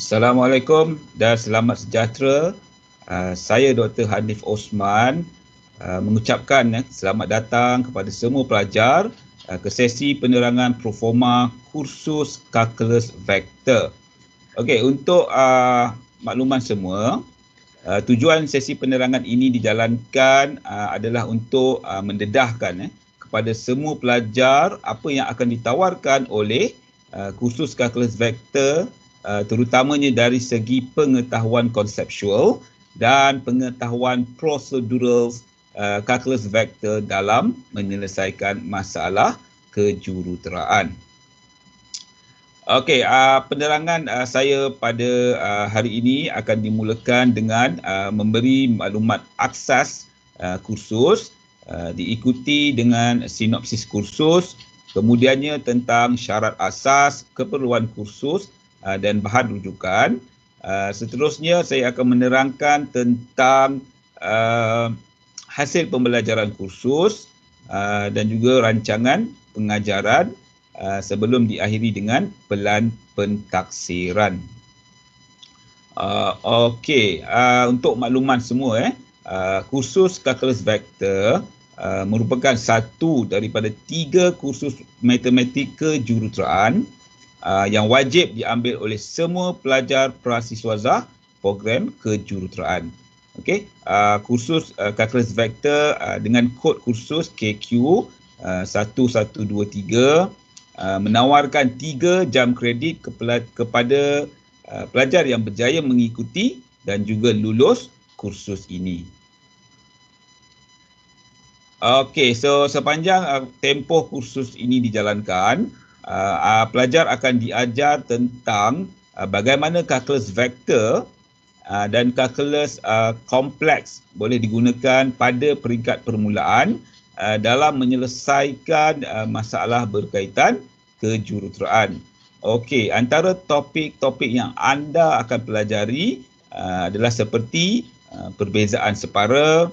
Assalamualaikum dan selamat sejahtera. Saya Dr. Hanif Osman mengucapkan selamat datang kepada semua pelajar ke sesi penerangan proforma kursus Kalkulus Vektor. Okey, untuk makluman semua, tujuan sesi penerangan ini dijalankan adalah untuk mendedahkan kepada semua pelajar apa yang akan ditawarkan oleh kursus Kalkulus Vektor, terutamanya dari segi pengetahuan konseptual dan pengetahuan prosedural kalkulus vektor dalam menyelesaikan masalah kejuruteraan. Okey, penerangan saya pada hari ini akan dimulakan dengan memberi maklumat asas kursus, diikuti dengan sinopsis kursus, kemudiannya tentang syarat asas, keperluan kursus dan bahan rujukan. Seterusnya saya akan menerangkan tentang hasil pembelajaran kursus dan juga rancangan pengajaran sebelum diakhiri dengan pelan pentaksiran. Okey, untuk makluman semua, kursus Kalkulus Vektor merupakan satu daripada 3 kursus matematik kejuruteraan yang wajib diambil oleh semua pelajar prasiswaza program kejuruteraan. Okey, kursus Kalkulus Vektor dengan kod kursus KQ 1123 menawarkan 3 jam kredit kepada pelajar yang berjaya mengikuti dan juga lulus kursus ini. Okey, so sepanjang tempoh kursus ini dijalankan, pelajar akan diajar tentang bagaimana kalkulus vektor dan kalkulus kompleks boleh digunakan pada peringkat permulaan dalam menyelesaikan masalah berkaitan kejuruteraan. Okey, antara topik-topik yang anda akan pelajari adalah seperti perbezaan separa,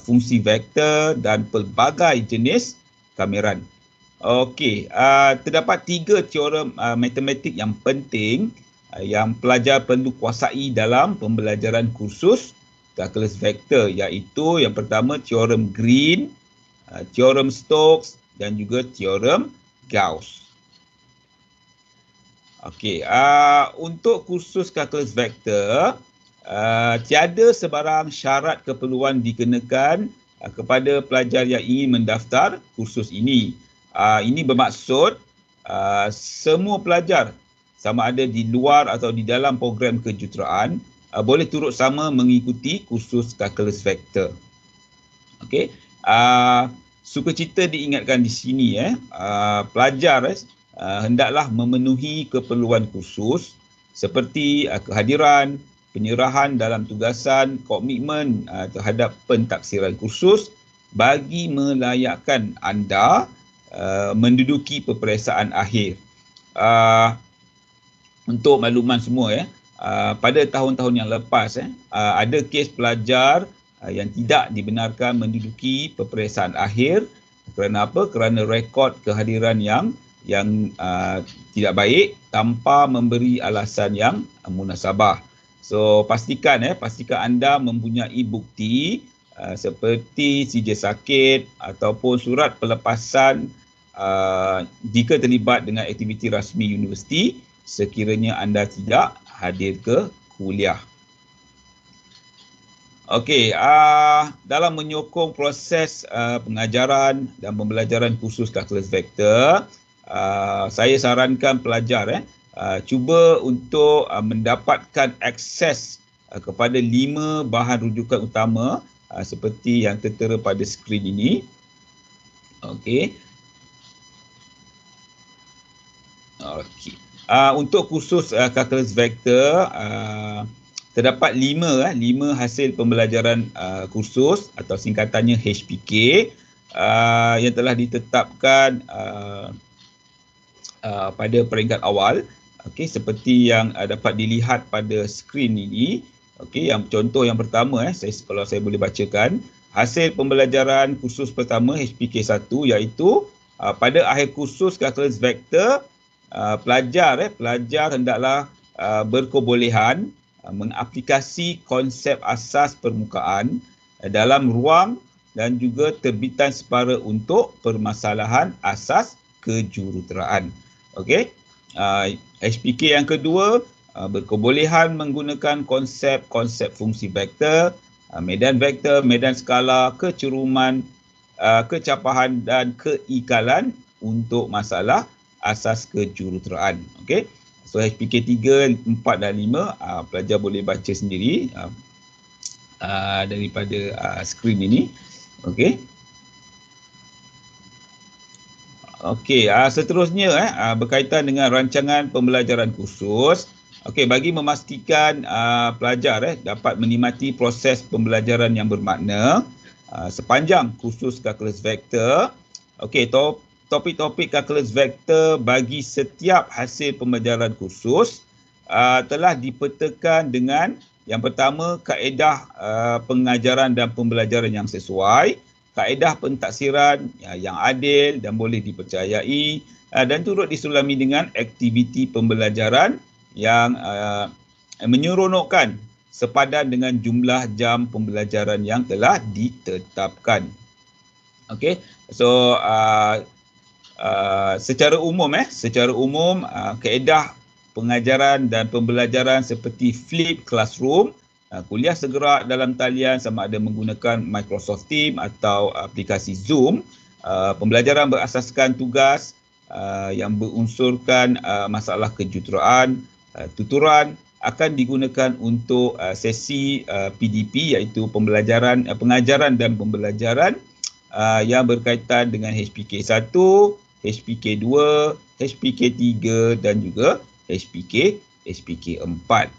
fungsi vektor dan pelbagai jenis kameran. Okey, terdapat 3 teorem matematik yang penting yang pelajar perlu kuasai dalam pembelajaran kursus kalkulus vektor, iaitu yang pertama teorem Green, teorem Stokes dan juga teorem Gauss. Okey, untuk kursus kalkulus vektor, tiada sebarang syarat keperluan dikenakan kepada pelajar yang ingin mendaftar kursus ini. Ini bermaksud semua pelajar sama ada di luar atau di dalam program kejuruteraan boleh turut sama mengikuti kursus kalkulus vektor. Okey, sukacita diingatkan di sini pelajar hendaklah memenuhi keperluan kursus seperti kehadiran, penyerahan dalam tugasan, komitmen terhadap pentaksiran kursus bagi melayakkan anda menduduki peperiksaan akhir. Untuk makluman semua, pada tahun-tahun yang lepas ada kes pelajar yang tidak dibenarkan menduduki peperiksaan akhir kerana apa? Kerana rekod kehadiran yang tidak baik tanpa memberi alasan yang munasabah. So pastikan anda mempunyai bukti seperti CJ sakit ataupun surat pelepasan jika terlibat dengan aktiviti rasmi universiti sekiranya anda tidak hadir ke kuliah. Okey, dalam menyokong proses pengajaran dan pembelajaran kursus kalkulus vektor, saya sarankan pelajar cuba untuk mendapatkan akses kepada 5 bahan rujukan utama seperti yang tertera pada skrin ini. Okey. Untuk kursus kalkulus vektor terdapat 5 hasil pembelajaran kursus atau singkatannya HPK yang telah ditetapkan pada peringkat awal. Okey, seperti yang dapat dilihat pada skrin ini. Okey, yang contoh yang pertama kalau saya boleh bacakan, hasil pembelajaran kursus pertama HPK 1 iaitu pada akhir kursus kalkulus vektor pelajar hendaklah berkebolehan mengaplikasi konsep asas permukaan dalam ruang dan juga terbitan separa untuk permasalahan asas kejuruteraan. Okey. HPK yang kedua, berkebolehan menggunakan konsep fungsi vektor, medan vektor, medan skala, keceruman, kecapahan dan keikalan untuk masalah asas kejuruteraan. Okey. So HPK 3, 4 dan 5 pelajar boleh baca sendiri daripada skrin ini. Okey. Okey, seterusnya berkaitan dengan rancangan pembelajaran khusus. Okey, bagi memastikan pelajar dapat menikmati proses pembelajaran yang bermakna sepanjang kursus kalkulus vektor. Okey, topik-topik kalkulus vektor bagi setiap hasil pembelajaran khusus telah dipetakan dengan yang pertama, kaedah pengajaran dan pembelajaran yang sesuai, kaedah pentaksiran yang adil dan boleh dipercayai, dan turut disulami dengan aktiviti pembelajaran yang menyeronokkan sepadan dengan jumlah jam pembelajaran yang telah ditetapkan. Okey, so secara umum kaedah pengajaran dan pembelajaran seperti flip classroom, kuliah segerak dalam talian sama ada menggunakan Microsoft Teams atau aplikasi Zoom, pembelajaran berasaskan tugas yang berunsurkan masalah kejuruteraan, tutoran akan digunakan untuk sesi PDP iaitu pengajaran dan pembelajaran yang berkaitan dengan HPK 1, HPK 2, HPK 3 dan juga HPK 4.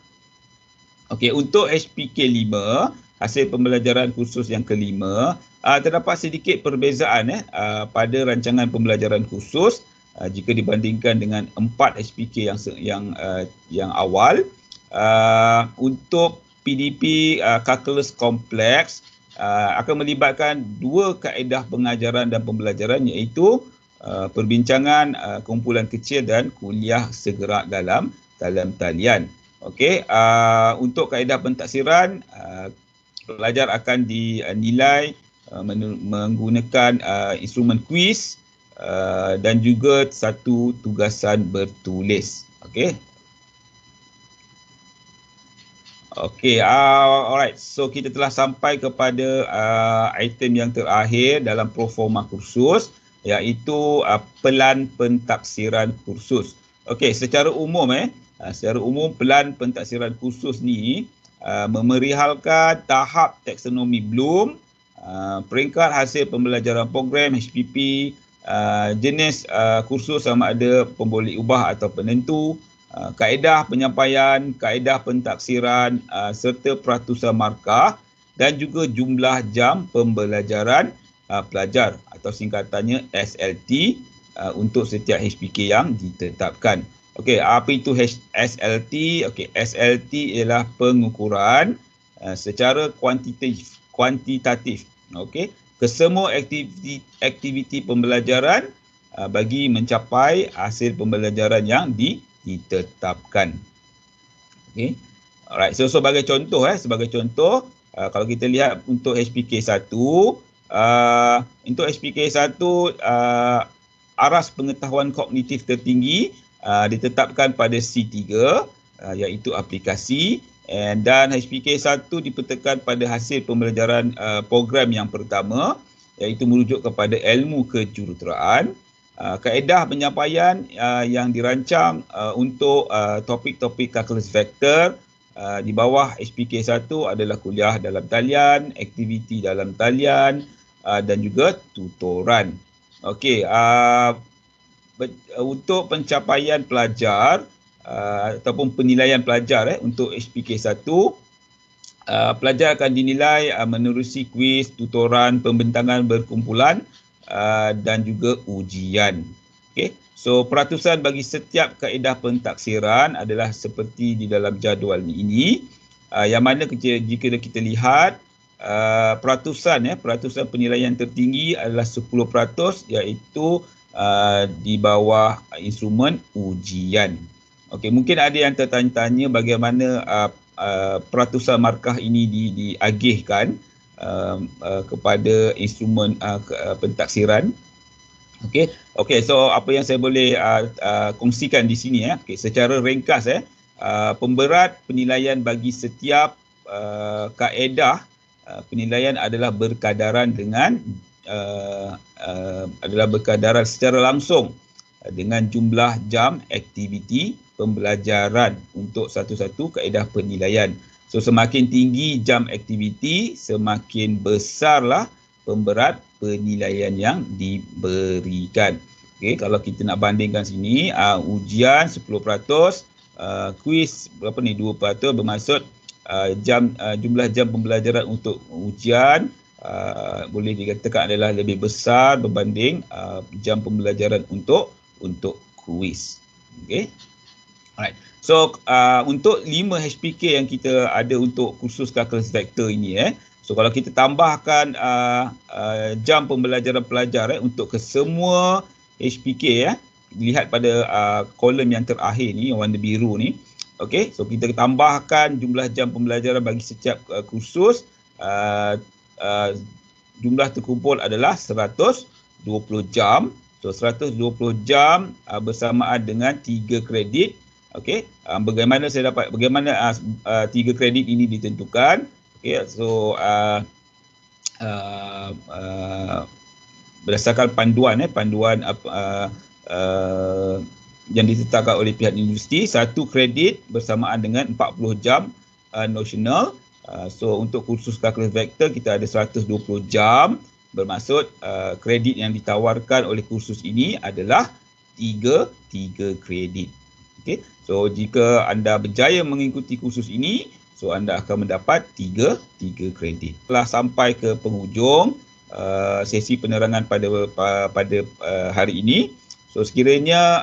Okey, untuk HPK 5, hasil pembelajaran khusus yang kelima, terdapat sedikit perbezaan pada rancangan pembelajaran khusus jika dibandingkan dengan 4 HPK yang awal. Untuk PDP kalkulus kompleks akan melibatkan dua kaedah pengajaran dan pembelajaran iaitu perbincangan kumpulan kecil dan kuliah segerak dalam talian. Okey, untuk kaedah pentaksiran pelajar akan dinilai menggunakan instrumen kuis dan juga satu tugasan bertulis. Okey. Okey, alright. So kita telah sampai kepada item yang terakhir dalam proforma kursus iaitu pelan pentaksiran kursus. Okey, secara umum pelan pentaksiran kursus ni memerihalkan tahap taksonomi Bloom, peringkat hasil pembelajaran program HPP, jenis kursus sama ada pemboleh ubah atau penentu, kaedah penyampaian, kaedah pentaksiran serta peratusan markah dan juga jumlah jam pembelajaran pelajar atau singkatannya SLT untuk setiap HPK yang ditetapkan. Okey, apa itu SLT? Okey, SLT ialah pengukuran secara kuantitatif. Okey, kesemua aktiviti pembelajaran bagi mencapai hasil pembelajaran yang ditetapkan. Okey. Alright, so sebagai contoh kalau kita lihat untuk HPK 1, untuk HPK 1 aras pengetahuan kognitif tertinggi ditetapkan pada C3 iaitu aplikasi, dan HPK 1 dipetakan pada hasil pembelajaran program yang pertama iaitu merujuk kepada ilmu kejuruteraan. Kaedah penyampaian yang dirancang untuk topik-topik kalkulus vektor di bawah HPK 1 adalah kuliah dalam talian, aktiviti dalam talian dan juga tutoran. Okey, untuk pencapaian pelajar ataupun penilaian pelajar untuk HPK 1, pelajar akan dinilai menerusi kuis, tutoran, pembentangan berkumpulan dan juga ujian. Okey. So peratusan bagi setiap kaedah pentaksiran adalah seperti di dalam jadual ini. Yang mana jika kita lihat peratusan penilaian tertinggi adalah 10% iaitu di bawah instrumen ujian. Okey, mungkin ada yang tertanya-tanya bagaimana peratusan markah ini diagihkan kepada instrumen pentaksiran. Okey, so apa yang saya boleh kongsikan di sini okey, secara ringkas pemberat penilaian bagi setiap kaedah penilaian adalah berkadaran dengan berkadaran secara langsung dengan jumlah jam aktiviti pembelajaran untuk satu-satu kaedah penilaian. So semakin tinggi jam aktiviti, semakin besarlah pemberat penilaian yang diberikan. Okey, kalau kita nak bandingkan sini, ujian 10%, kuis berapa ni 2%, bermaksud jumlah jam pembelajaran untuk ujian boleh dikatakan adalah lebih besar berbanding jam pembelajaran untuk kuis. Okey. Alright. So untuk 5 HPK yang kita ada untuk kursus kalkulus vektor ini so kalau kita tambahkan jam pembelajaran pelajar untuk ke semua HPK dilihat pada kolom yang terakhir ni, yang warna biru ni. Okey, so kita tambahkan jumlah jam pembelajaran bagi setiap kursus, jumlah terkumpul adalah 120 jam. So 120 jam bersamaan dengan 3 kredit. Okey, bagaimana 3 kredit ini ditentukan? Okey, so berdasarkan panduan yang ditetapkan oleh pihak universiti, 1 kredit bersamaan dengan 40 jam nosional. So untuk kursus kalkulus vektor kita ada 120 jam. Bermaksud kredit yang ditawarkan oleh kursus ini adalah 3 kredit. Okey. So jika anda berjaya mengikuti kursus ini, so anda akan mendapat 3 kredit. Telah sampai ke penghujung sesi penerangan pada hari ini. So sekiranya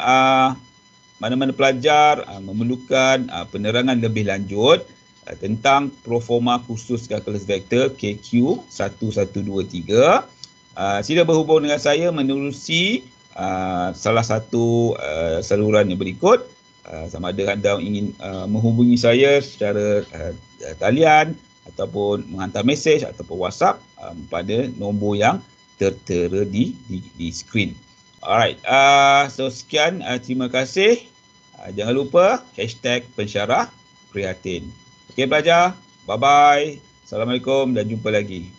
mana-mana pelajar memerlukan penerangan lebih lanjut tentang proforma kursus kalkulus vektor KQ 1123, sila berhubung dengan saya menerusi salah satu saluran yang berikut. Sama ada anda ingin menghubungi saya secara talian ataupun menghantar mesej ataupun WhatsApp pada nombor yang tertera di skrin. Alright, so sekian, terima kasih. Jangan lupa #pensyarah prihatin. Okey pelajar, bye-bye. Assalamualaikum dan jumpa lagi.